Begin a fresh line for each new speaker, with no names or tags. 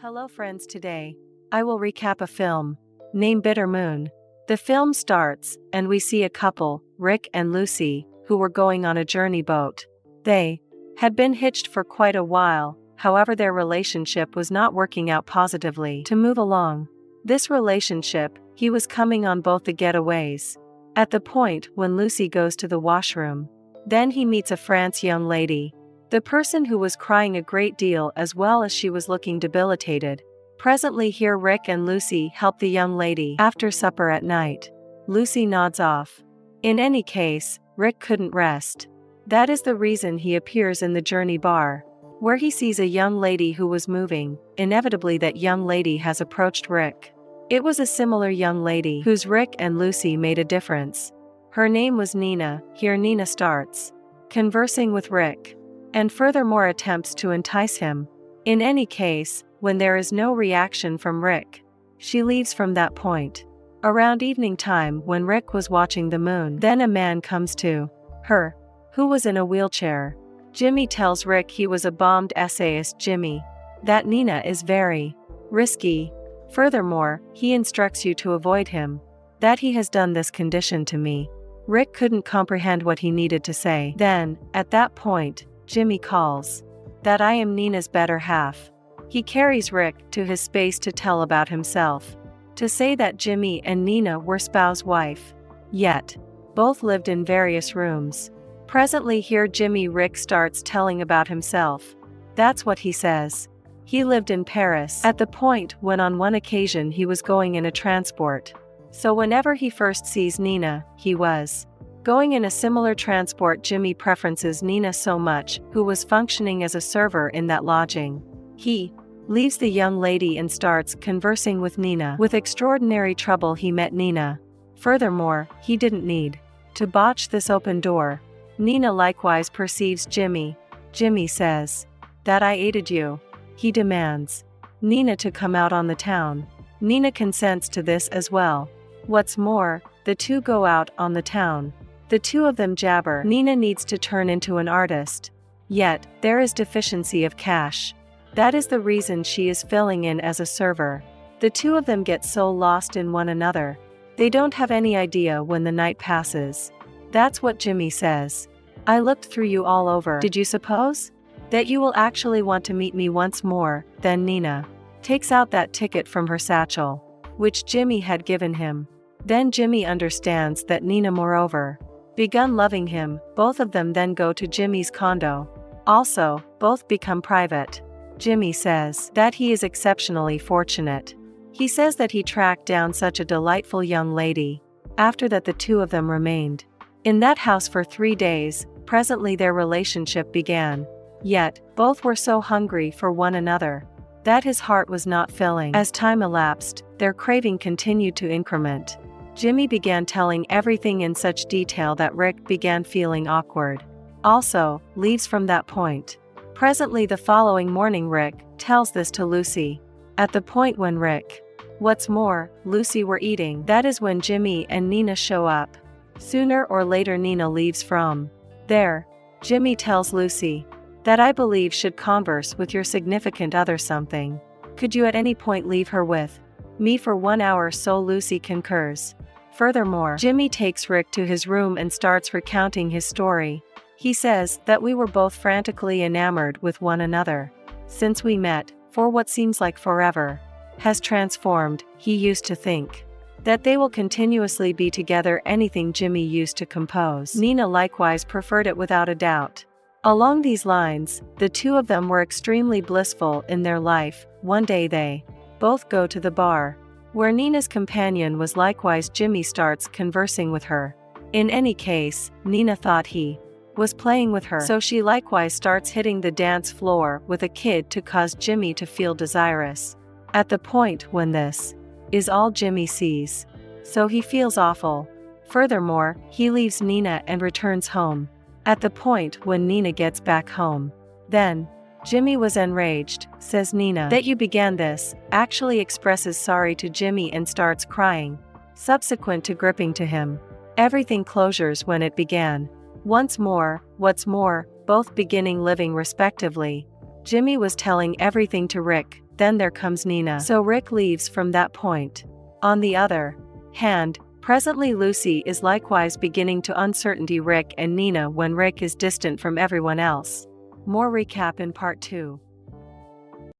Hello friends, today I will recap a film named Bitter Moon. The film starts, and we see a couple, Rick and Lucy, who were going on a journey boat. They had been hitched for quite a while, however their relationship was not working out positively. To move along this relationship, he was coming on both the getaways. At the point when Lucy goes to the washroom, then he meets a France young lady. The person who was crying a great deal as well as she was looking debilitated. Presently here Rick and Lucy help the young lady after supper at night. Lucy nods off. In any case, Rick couldn't rest. That is the reason he appears in the journey bar, where he sees a young lady who was moving. Inevitably that young lady has approached Rick. It was a similar young lady whose Rick and Lucy made a difference. Her name was Nina. Here Nina starts conversing with Rick, and furthermore attempts to entice him. In any case, when there is no reaction from Rick, she leaves from that point. Around evening time when Rick was watching the moon, then a man comes to her, who was in a wheelchair. Jimmy tells Rick he was a bombed essayist. Jimmy, that Nina is very risky. Furthermore, he instructs you to avoid him, that he has done this condition to me. Rick couldn't comprehend what he needed to say. Then, at that point, Jimmy calls that I am Nina's better half. He carries Rick to his space to tell about himself, to say that Jimmy and Nina were spouse-wife. Yet, both lived in various rooms. Presently here Rick starts telling about himself. That's what he says. He lived in Paris at the point when on one occasion he was going in a transport. So whenever he first sees Nina, he was going in a similar transport. Jimmy preferences Nina so much, who was functioning as a server in that lodging. He leaves the young lady and starts conversing with Nina. With extraordinary trouble he met Nina. Furthermore, he didn't need to botch this open door. Nina likewise perceives Jimmy. Jimmy says that I aided you. He demands Nina to come out on the town. Nina consents to this as well. What's more, the two go out on the town. The two of them jabber. Nina needs to turn into an artist. Yet, there is deficiency of cash. That is the reason she is filling in as a server. The two of them get so lost in one another. They don't have any idea when the night passes. That's what Jimmy says. I looked through you all over. Did you suppose that you will actually want to meet me once more? Then Nina takes out that ticket from her satchel, which Jimmy had given him. Then Jimmy understands that Nina moreover begun loving him. Both of them then go to Jimmy's condo. Also, both become private. Jimmy says that he is exceptionally fortunate. He says that he tracked down such a delightful young lady. After that the two of them remained in that house for 3 days. Presently their relationship began. Yet, both were so hungry for one another that his heart was not filling. As time elapsed, their craving continued to increment. Jimmy began telling everything in such detail that Rick began feeling awkward. Also, leaves from that point. Presently the following morning Rick tells this to Lucy. At the point when Rick, what's more, Lucy were eating, that is when Jimmy and Nina show up. Sooner or later Nina leaves from there. Jimmy tells Lucy that I believe should converse with your significant other something. Could you at any point leave her with me for 1 hour? So Lucy concurs. Furthermore, Jimmy takes Rick to his room and starts recounting his story. He says that we were both frantically enamored with one another. Since we met, for what seems like forever, has transformed. He used to think that they will continuously be together. Anything Jimmy used to compose, Nina likewise preferred it without a doubt. Along these lines, the two of them were extremely blissful in their life. One day they both go to the bar, where Nina's companion was likewise. Jimmy starts conversing with her. In any case, Nina thought he was playing with her, so she likewise starts hitting the dance floor with a kid to cause Jimmy to feel desirous. At the point when this is all Jimmy sees, so he feels awful. Furthermore, he leaves Nina and returns home. At the point when Nina gets back home, then Jimmy was enraged, says Nina that you began this, actually expresses sorry to Jimmy and starts crying. Subsequent to gripping to him, everything closures when it began. Once more, what's more, both beginning living respectively. Jimmy was telling everything to Rick, then there comes Nina. So Rick leaves from that point. On the other hand, presently Lucy is likewise beginning to uncertainty Rick and Nina when Rick is distant from everyone else. More recap in part 2.